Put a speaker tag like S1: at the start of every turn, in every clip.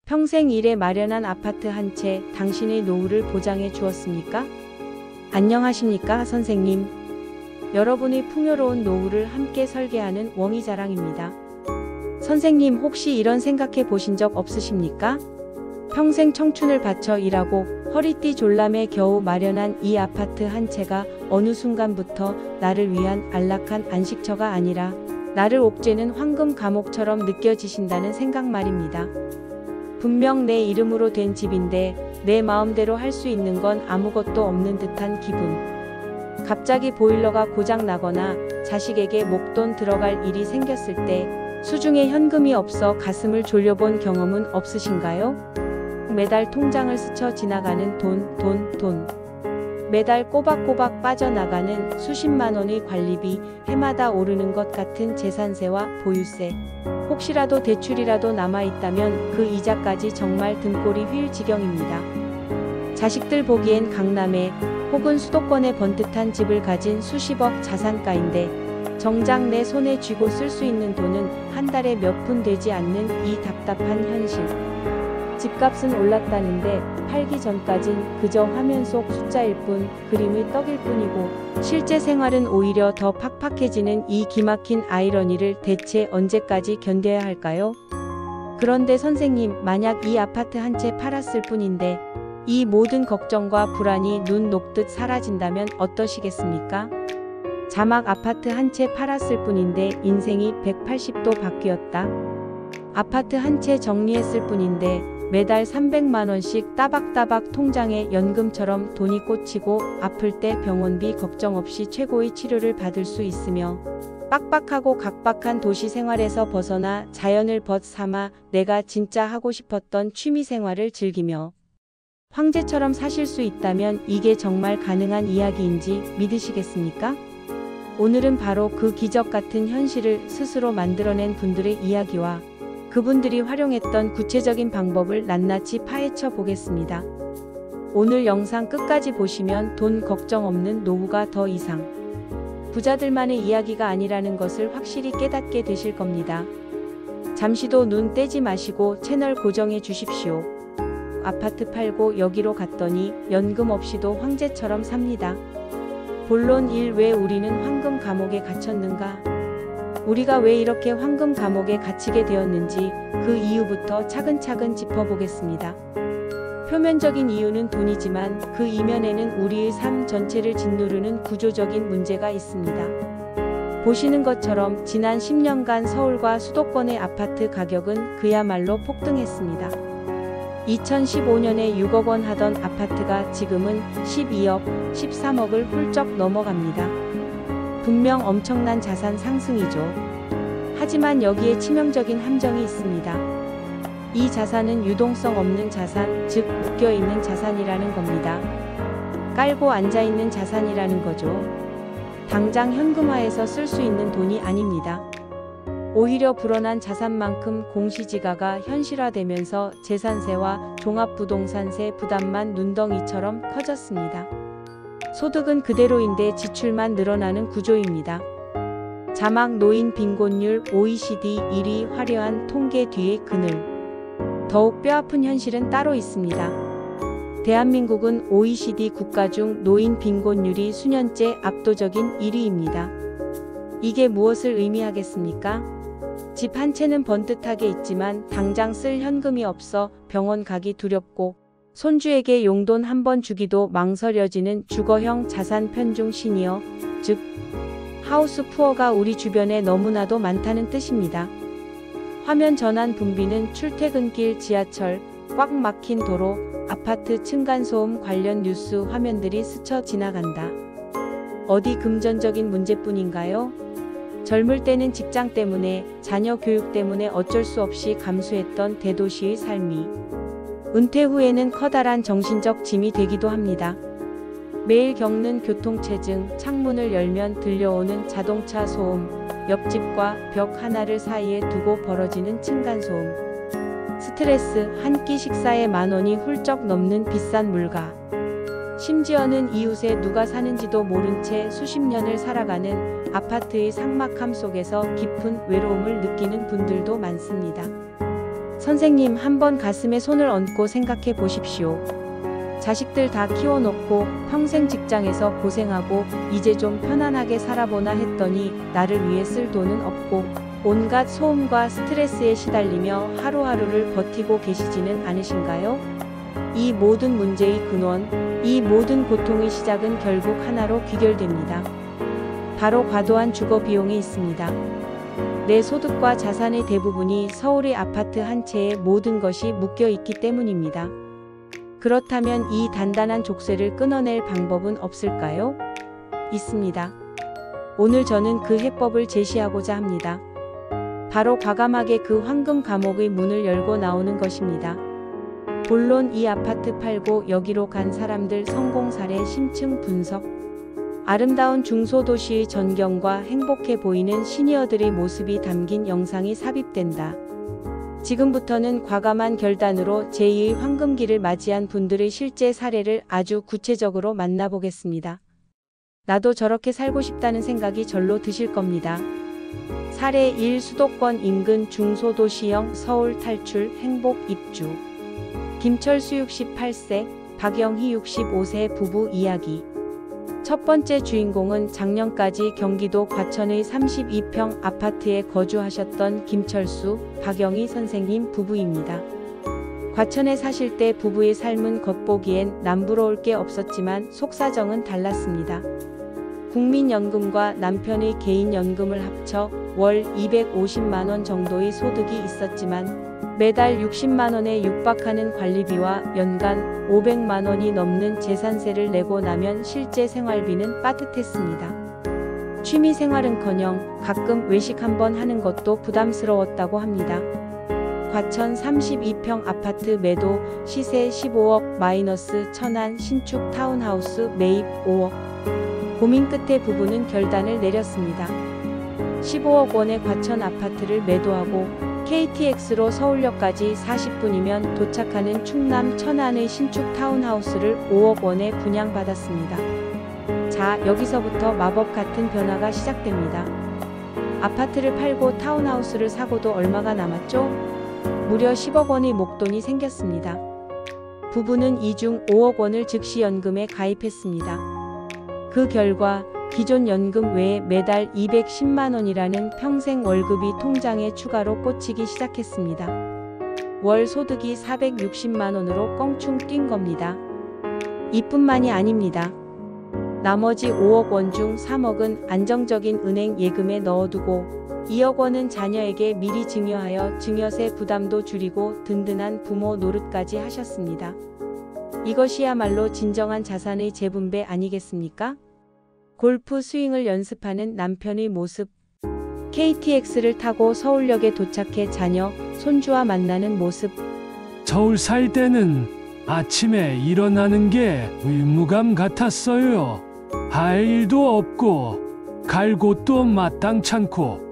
S1: 평생 일에 마련한 아파트 한 채 당신의 노후를 보장해 주었습니까? 안녕하십니까, 선생님. 여러분의 풍요로운 노후를 함께 설계하는 웡이자랑입니다. 선생님, 혹시 이런 생각해 보신 적 없으십니까? 평생 청춘을 바쳐 일하고 허리띠 졸라매 겨우 마련한 이 아파트 한 채가 어느 순간부터 나를 위한 안락한 안식처가 아니라 나를 옥죄는 황금 감옥처럼 느껴지신다는 생각 말입니다. 분명 내 이름으로 된 집인데 내 마음대로 할 수 있는 건 아무것도 없는 듯한 기분. 갑자기 보일러가 고장 나거나 자식에게 목돈 들어갈 일이 생겼을 때 수중에 현금이 없어 가슴을 졸려본 경험은 없으신가요? 매달 통장을 스쳐 지나가는 돈. 매달 꼬박꼬박 빠져나가는 수십만 원의 관리비, 해마다 오르는 것 같은 재산세와 보유세. 혹시라도 대출이라도 남아있다면 그 이자까지 정말 등골이 휠 지경입니다. 자식들 보기엔 강남에 혹은 수도권에 번듯한 집을 가진 수십억 자산가인데 정작 내 손에 쥐고 쓸 수 있는 돈은 한 달에 몇 푼 되지 않는 이 답답한 현실. 집값은 올랐다는데 팔기 전까진 그저 화면 속 숫자일 뿐, 그림의 떡일 뿐이고 실제 생활은 오히려 더 팍팍해지는 이 기막힌 아이러니를 대체 언제까지 견뎌야 할까요? 그런데 선생님, 만약 이 아파트 한 채 팔았을 뿐인데 이 모든 걱정과 불안이 눈 녹듯 사라진다면 어떠시겠습니까? 자막 아파트 한 채 팔았을 뿐인데 인생이 180도 바뀌었다. 아파트 한 채 정리했을 뿐인데 매달 300만 원씩 따박따박 통장에 연금처럼 돈이 꽂히고 아플 때 병원비 걱정 없이 최고의 치료를 받을 수 있으며 빡빡하고 각박한 도시 생활에서 벗어나 자연을 벗삼아 내가 진짜 하고 싶었던 취미 생활을 즐기며 황제처럼 사실 수 있다면 이게 정말 가능한 이야기인지 믿으시겠습니까? 오늘은 바로 그 기적 같은 현실을 스스로 만들어낸 분들의 이야기와 그분들이 활용했던 구체적인 방법을 낱낱이 파헤쳐 보겠습니다. 오늘 영상 끝까지 보시면 돈 걱정 없는 노후가 더 이상 부자들만의 이야기가 아니라는 것을 확실히 깨닫게 되실 겁니다. 잠시도 눈 떼지 마시고 채널 고정해 주십시오. 아파트 팔고 여기로 갔더니 연금 없이도 황제처럼 삽니다. 본론 1. 왜 우리는 황금 감옥에 갇혔는가? 우리가 왜 이렇게 황금 감옥에 갇히게 되었는지 그 이유부터 차근차근 짚어보겠습니다. 표면적인 이유는 돈이지만 그 이면에는 우리의 삶 전체를 짓누르는 구조적인 문제가 있습니다. 보시는 것처럼 지난 10년간 서울과 수도권의 아파트 가격은 그야말로 폭등했습니다. 2015년에 6억 원 하던 아파트가 지금은 12억, 13억을 훌쩍 넘어갑니다. 분명 엄청난 자산 상승이죠. 하지만 여기에 치명적인 함정이 있습니다. 이 자산은 유동성 없는 자산, 즉 묶여있는 자산이라는 겁니다. 깔고 앉아있는 자산이라는 거죠. 당장 현금화해서 쓸 수 있는 돈이 아닙니다. 오히려 불어난 자산만큼 공시지가가 현실화되면서 재산세와 종합부동산세 부담만 눈덩이처럼 커졌습니다. 소득은 그대로인데 지출만 늘어나는 구조입니다. 자막 노인 빈곤율 OECD 1위 화려한 통계 뒤의 그늘. 더욱 뼈아픈 현실은 따로 있습니다. 대한민국은 OECD 국가 중 노인 빈곤율이 수년째 압도적인 1위입니다. 이게 무엇을 의미하겠습니까? 집 한 채는 번듯하게 있지만 당장 쓸 현금이 없어 병원 가기 두렵고 손주에게 용돈 한 번 주기도 망설여지는 주거형 자산 편중 시니어, 즉 하우스 푸어가 우리 주변에 너무나도 많다는 뜻입니다. 화면 전환 붐비는 출퇴근길 지하철, 꽉 막힌 도로, 아파트 층간소음 관련 뉴스 화면들이 스쳐 지나간다. 어디 금전적인 문제뿐인가요? 젊을 때는 직장 때문에, 자녀 교육 때문에 어쩔 수 없이 감수했던 대도시의 삶이 은퇴 후에는 커다란 정신적 짐이 되기도 합니다. 매일 겪는 교통체증, 창문을 열면 들려오는 자동차 소음, 옆집과 벽 하나를 사이에 두고 벌어지는 층간소음, 스트레스, 한 끼 식사에 만원이 훌쩍 넘는 비싼 물가, 심지어는 이웃에 누가 사는지도 모른 채 수십 년을 살아가는 아파트의 삭막함 속에서 깊은 외로움을 느끼는 분들도 많습니다. 선생님, 한번 가슴에 손을 얹고 생각해 보십시오. 자식들 다 키워놓고 평생 직장에서 고생하고 이제 좀 편안하게 살아보나 했더니 나를 위해 쓸 돈은 없고 온갖 소음과 스트레스에 시달리며 하루하루를 버티고 계시지는 않으신가요? 이 모든 문제의 근원, 이 모든 고통의 시작은 결국 하나로 귀결됩니다. 바로 과도한 주거 비용이 있습니다. 내 소득과 자산의 대부분이 서울의 아파트 한 채에 모든 것이 묶여 있기 때문입니다. 그렇다면 이 단단한 족쇄를 끊어낼 방법은 없을까요? 있습니다. 오늘 저는 그 해법을 제시하고자 합니다. 바로 과감하게 그 황금 감옥의 문을 열고 나오는 것입니다. 본론 이 아파트 팔고 여기로 간 사람들 성공 사례 심층 분석. 아름다운 중소도시의 전경과 행복해 보이는 시니어들의 모습이 담긴 영상이 삽입된다. 지금부터는 과감한 결단으로 제2의 황금기를 맞이한 분들의 실제 사례를 아주 구체적으로 만나보겠습니다. 나도 저렇게 살고 싶다는 생각이 절로 드실 겁니다. 사례 1. 수도권 인근 중소도시형 서울 탈출 행복 입주. 김철수 68세, 박영희 65세 부부 이야기. 첫 번째 주인공은 작년까지 경기도 과천의 32평 아파트에 거주하셨던 김철수, 박영희 선생님 부부입니다. 과천에 사실 때 부부의 삶은 겉보기엔 남부러울 게 없었지만 속사정은 달랐습니다. 국민연금과 남편의 개인연금을 합쳐 월 250만원 정도의 소득이 있었지만 매달 60만원에 육박하는 관리비와 연간 500만원이 넘는 재산세를 내고 나면 실제 생활비는 빠듯했습니다. 취미생활은커녕 가끔 외식 한번 하는 것도 부담스러웠다고 합니다. 과천 32평 아파트 매도 시세 15억 마이너스 천안 신축 타운하우스 매입 5억. 고민 끝에 부부는 결단을 내렸습니다. 15억 원의 과천 아파트를 매도하고 KTX로 서울역까지 40분이면 도착하는 충남 천안의 신축 타운하우스를 5억 원에 분양받았습니다. 자, 여기서부터 마법 같은 변화가 시작됩니다. 아파트를 팔고 타운하우스를 사고도 얼마가 남았죠? 무려 10억 원의 목돈이 생겼습니다. 부부는 이 중 5억 원을 즉시 연금에 가입했습니다. 그 결과 기존 연금 외에 매달 210만 원이라는 평생 월급이 통장에 추가로 꽂히기 시작했습니다. 월 소득이 460만 원으로 껑충 뛴 겁니다. 이뿐만이 아닙니다. 나머지 5억 원 중 3억은 안정적인 은행 예금에 넣어두고 2억 원은 자녀에게 미리 증여하여 증여세 부담도 줄이고 든든한 부모 노릇까지 하셨습니다. 이것이야말로 진정한 자산의 재분배 아니겠습니까? 골프 스윙을 연습하는 남편의 모습. KTX를 타고 서울역에 도착해 자녀, 손주와 만나는 모습.
S2: 서울 살 때는 아침에 일어나는 게 의무감 같았어요. 할 일도 없고 갈 곳도 마땅찮고.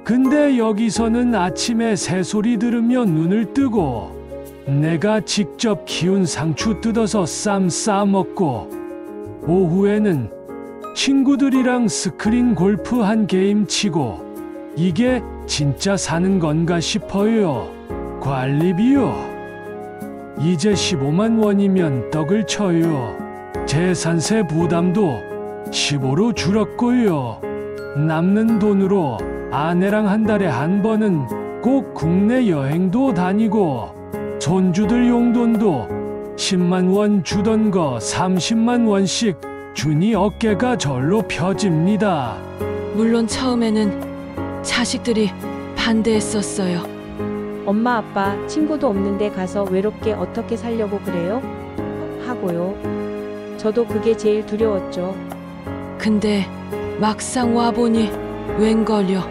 S2: 근데 여기서는 아침에 새소리 들으며 눈을 뜨고 내가 직접 키운 상추 뜯어서 쌈 싸먹고 오후에는 친구들이랑 스크린 골프 한 게임 치고 이게 진짜 사는 건가 싶어요. 관리비요. 이제 15만 원이면 떡을 쳐요. 재산세 부담도 15로 줄었고요. 남는 돈으로 아내랑 한 달에 한 번은 꼭 국내 여행도 다니고 손주들 용돈도 10만 원 주던 거 30만 원씩 주니 어깨가 절로 펴집니다.
S3: 물론 처음에는 자식들이 반대했었어요.
S1: 엄마 아빠 친구도 없는데 가서 외롭게 어떻게 살려고 그래요? 하고요. 저도 그게 제일 두려웠죠.
S3: 근데 막상 와보니 웬걸요.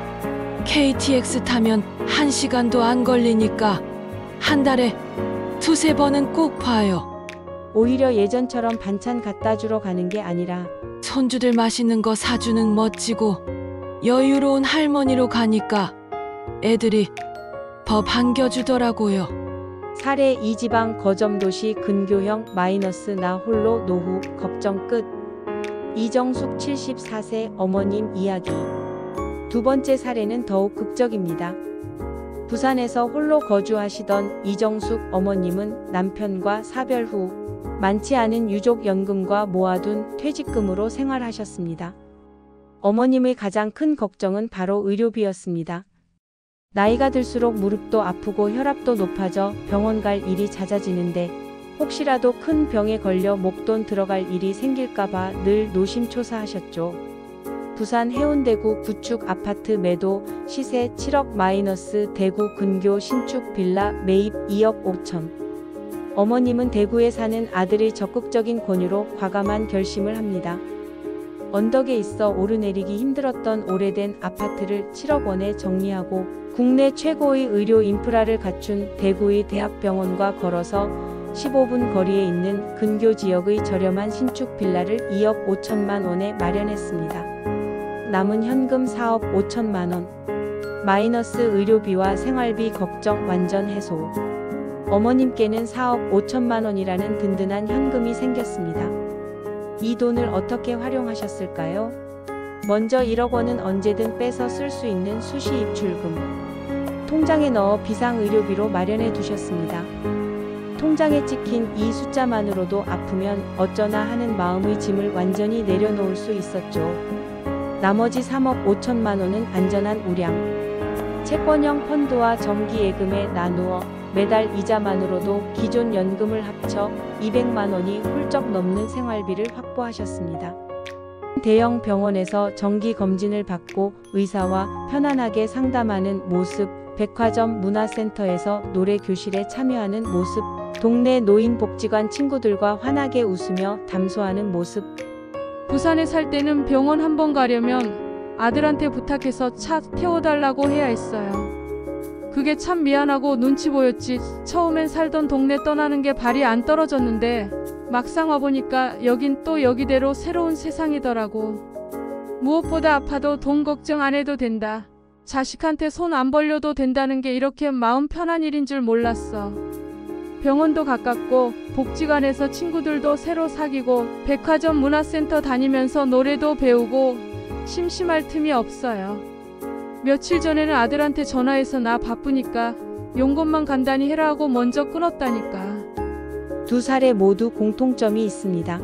S3: KTX 타면 1시간도 안 걸리니까 한 달에 두세 번은 꼭 봐요.
S1: 오히려 예전처럼 반찬 갖다 주러 가는 게 아니라
S3: 손주들 맛있는 거 사주는 멋지고 여유로운 할머니로 가니까 애들이 더 반겨주더라고요.
S1: 사례 2지방 거점도시 근교형 마이너스 나 홀로 노후 걱정 끝. 이정숙 74세 어머님 이야기. 두 번째 사례는 더욱 극적입니다. 부산에서 홀로 거주하시던 이정숙 어머님은 남편과 사별 후 많지 않은 유족연금과 모아둔 퇴직금으로 생활하셨습니다. 어머님의 가장 큰 걱정은 바로 의료비였습니다. 나이가 들수록 무릎도 아프고 혈압도 높아져 병원 갈 일이 잦아지는데 혹시라도 큰 병에 걸려 목돈 들어갈 일이 생길까봐 늘 노심초사하셨죠. 부산 해운대구 구축 아파트 매도 시세 7억 마이너스 대구 근교 신축 빌라 매입 2억 5천. 어머님은 대구에 사는 아들의 적극적인 권유로 과감한 결심을 합니다. 언덕에 있어 오르내리기 힘들었던 오래된 아파트를 7억 원에 정리하고 국내 최고의 의료 인프라를 갖춘 대구의 대학병원과 걸어서 15분 거리에 있는 근교 지역의 저렴한 신축 빌라를 2억 5천만 원에 마련했습니다. 남은 현금 4억 5천만 원. 마이너스 의료비와 생활비 걱정 완전 해소. 어머님께는 4억 5천만 원이라는 든든한 현금이 생겼습니다. 이 돈을 어떻게 활용하셨을까요? 먼저 1억 원은 언제든 빼서 쓸 수 있는 수시 입출금. 통장에 넣어 비상의료비로 마련해 두셨습니다. 통장에 찍힌 이 숫자만으로도 아프면 어쩌나 하는 마음의 짐을 완전히 내려놓을 수 있었죠. 나머지 3억 5천만 원은 안전한 우량. 채권형 펀드와 정기예금에 나누어 매달 이자만으로도 기존 연금을 합쳐 200만 원이 훌쩍 넘는 생활비를 확보하셨습니다. 대형 병원에서 정기 검진을 받고 의사와 편안하게 상담하는 모습, 백화점 문화센터에서 노래 교실에 참여하는 모습, 동네 노인복지관 친구들과 환하게 웃으며 담소하는 모습.
S4: 부산에 살 때는 병원 한 번 가려면 아들한테 부탁해서 차 태워달라고 해야 했어요. 그게 참 미안하고 눈치 보였지. 처음엔 살던 동네 떠나는 게 발이 안 떨어졌는데 막상 와보니까 여긴 또 여기대로 새로운 세상이더라고. 무엇보다 아파도 돈 걱정 안 해도 된다. 자식한테 손 안 벌려도 된다는 게 이렇게 마음 편한 일인 줄 몰랐어. 병원도 가깝고 복지관에서 친구들도 새로 사귀고 백화점 문화센터 다니면서 노래도 배우고 심심할 틈이 없어요. 며칠 전에는 아들한테 전화해서 나 바쁘니까 용건만 간단히 해라 하고 먼저 끊었다니까.
S1: 두 사례 모두 공통점이 있습니다.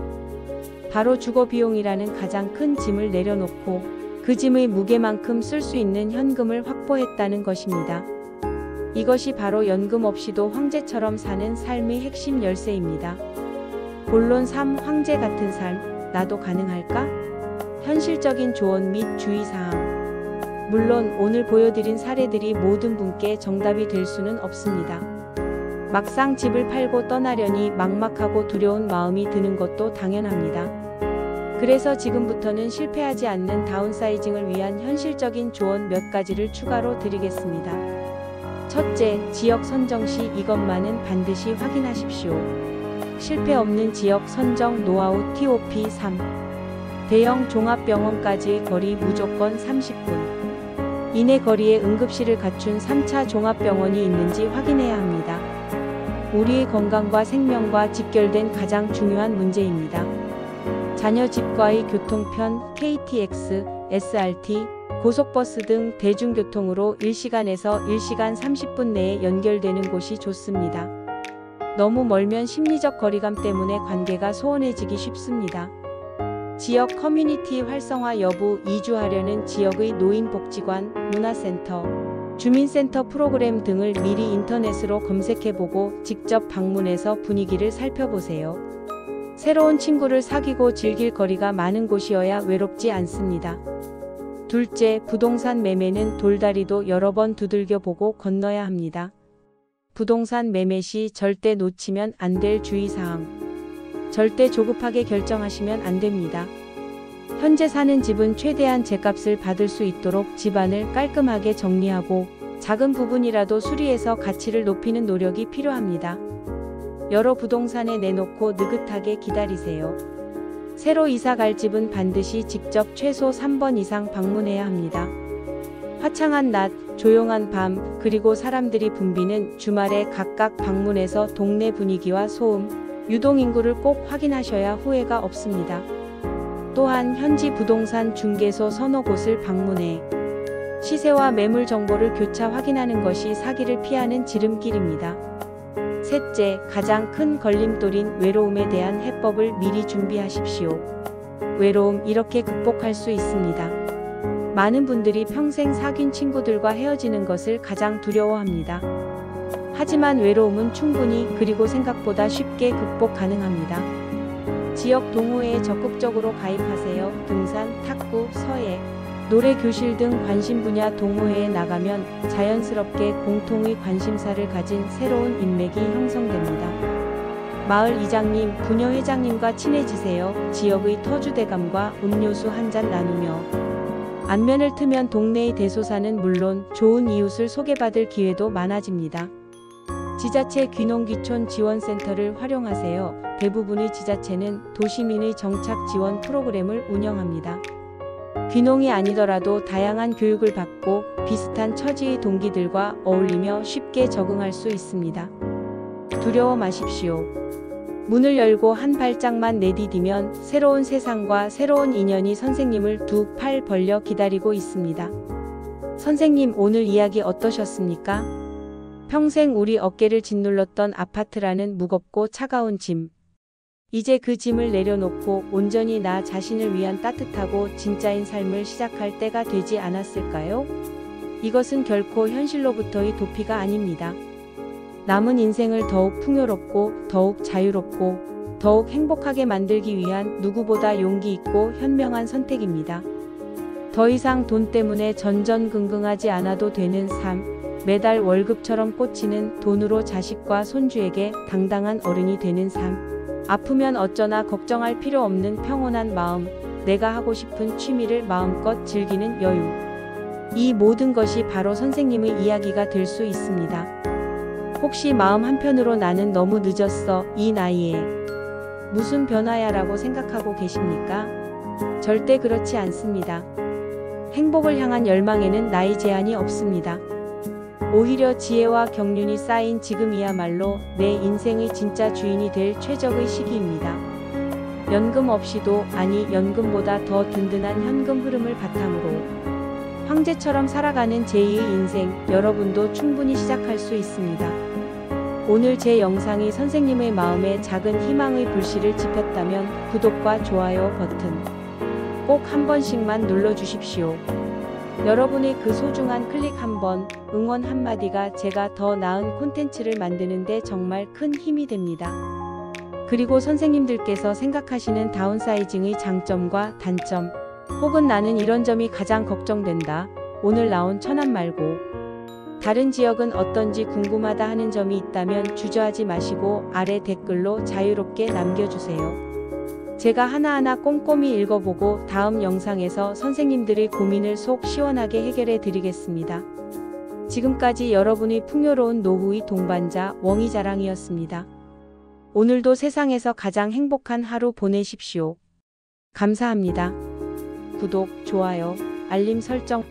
S1: 바로 주거 비용이라는 가장 큰 짐을 내려놓고 그 짐의 무게만큼 쓸 수 있는 현금을 확보했다는 것입니다. 이것이 바로 연금 없이도 황제처럼 사는 삶의 핵심 열쇠입니다. 본론 3. 황제 같은 삶, 나도 가능할까? 현실적인 조언 및 주의사항. 물론 오늘 보여드린 사례들이 모든 분께 정답이 될 수는 없습니다. 막상 집을 팔고 떠나려니 막막하고 두려운 마음이 드는 것도 당연합니다. 그래서 지금부터는 실패하지 않는 다운사이징을 위한 현실적인 조언 몇 가지를 추가로 드리겠습니다. 첫째, 지역 선정 시 이것만은 반드시 확인하십시오. 실패 없는 지역 선정 노하우 TOP 3. 대형 종합병원까지의 거리 무조건 30분 이내 거리에 응급실을 갖춘 3차 종합병원이 있는지 확인해야 합니다. 우리의 건강과 생명과 직결된 가장 중요한 문제입니다. 자녀 집과의 교통편, KTX, SRT, 고속버스 등 대중교통으로 1시간에서 1시간 30분 내에 연결되는 곳이 좋습니다. 너무 멀면 심리적 거리감 때문에 관계가 소원해지기 쉽습니다. 지역 커뮤니티 활성화 여부. 이주하려는 지역의 노인복지관, 문화센터, 주민센터 프로그램 등을 미리 인터넷으로 검색해보고 직접 방문해서 분위기를 살펴보세요. 새로운 친구를 사귀고 즐길 거리가 많은 곳이어야 외롭지 않습니다. 둘째, 부동산 매매는 돌다리도 여러 번 두들겨 보고 건너야 합니다. 부동산 매매 시 절대 놓치면 안 될 주의사항. 절대 조급하게 결정하시면 안 됩니다. 현재 사는 집은 최대한 제값을 받을 수 있도록 집안을 깔끔하게 정리하고 작은 부분이라도 수리해서 가치를 높이는 노력이 필요합니다. 여러 부동산에 내놓고 느긋하게 기다리세요. 새로 이사 갈 집은 반드시 직접 최소 3번 이상 방문해야 합니다. 화창한 낮, 조용한 밤, 그리고 사람들이 붐비는 주말에 각각 방문해서 동네 분위기와 소음, 유동인구를 꼭 확인하셔야 후회가 없습니다. 또한 현지 부동산 중개소 서너 곳을 방문해 시세와 매물 정보를 교차 확인하는 것이 사기를 피하는 지름길입니다. 셋째, 가장 큰 걸림돌인 외로움에 대한 해법을 미리 준비하십시오. 외로움 이렇게 극복할 수 있습니다. 많은 분들이 평생 사귄 친구들과 헤어지는 것을 가장 두려워합니다. 하지만 외로움은 충분히 그리고 생각보다 쉽게 극복 가능합니다. 지역 동호회에 적극적으로 가입하세요. 등산, 탁구, 서예, 노래 교실 등 관심 분야 동호회에 나가면 자연스럽게 공통의 관심사를 가진 새로운 인맥이 형성됩니다. 마을 이장님, 부녀 회장님과 친해지세요. 지역의 터주대감과 음료수 한 잔 나누며 안면을 트면 동네의 대소사는 물론 좋은 이웃을 소개받을 기회도 많아집니다. 지자체 귀농귀촌 지원센터를 활용하세요. 대부분의 지자체는 도시민의 정착 지원 프로그램을 운영합니다. 귀농이 아니더라도 다양한 교육을 받고 비슷한 처지의 동기들과 어울리며 쉽게 적응할 수 있습니다. 두려워 마십시오. 문을 열고 한 발짝만 내디디면 새로운 세상과 새로운 인연이 선생님을 두 팔 벌려 기다리고 있습니다. 선생님, 오늘 이야기 어떠셨습니까? 평생 우리 어깨를 짓눌렀던 아파트라는 무겁고 차가운 짐. 이제 그 짐을 내려놓고 온전히 나 자신을 위한 따뜻하고 진짜인 삶을 시작할 때가 되지 않았을까요? 이것은 결코 현실로부터의 도피가 아닙니다. 남은 인생을 더욱 풍요롭고 더욱 자유롭고 더욱 행복하게 만들기 위한 누구보다 용기 있고 현명한 선택입니다. 더 이상 돈 때문에 전전긍긍하지 않아도 되는 삶, 매달 월급처럼 꽂히는 돈으로 자식과 손주에게 당당한 어른이 되는 삶, 아프면 어쩌나 걱정할 필요 없는 평온한 마음, 내가 하고 싶은 취미를 마음껏 즐기는 여유. 이 모든 것이 바로 선생님의 이야기가 될 수 있습니다. 혹시 마음 한편으로 나는 너무 늦었어, 이 나이에 무슨 변화야 라고 생각하고 계십니까? 절대 그렇지 않습니다. 행복을 향한 열망에는 나이 제한이 없습니다. 오히려 지혜와 경륜이 쌓인 지금이야말로 내 인생의 진짜 주인이 될 최적의 시기입니다. 연금 없이도, 아니 연금보다 더 든든한 현금 흐름을 바탕으로 황제처럼 살아가는 제2의 인생, 여러분도 충분히 시작할 수 있습니다. 오늘 제 영상이 선생님의 마음에 작은 희망의 불씨를 지폈다면 구독과 좋아요 버튼 꼭 한 번씩만 눌러주십시오. 여러분의 그 소중한 클릭 한 번, 응원 한마디가 제가 더 나은 콘텐츠를 만드는데 정말 큰 힘이 됩니다. 그리고 선생님들께서 생각하시는 다운사이징의 장점과 단점, 혹은 나는 이런 점이 가장 걱정된다, 오늘 나온 천안 말고 다른 지역은 어떤지 궁금하다 하는 점이 있다면 주저하지 마시고 아래 댓글로 자유롭게 남겨주세요. 제가 하나하나 꼼꼼히 읽어보고 다음 영상에서 선생님들의 고민을 속 시원하게 해결해 드리겠습니다. 지금까지 여러분의 풍요로운 노후의 동반자 웡이자랑이었습니다. 오늘도 세상에서 가장 행복한 하루 보내십시오. 감사합니다. 구독, 좋아요, 알림 설정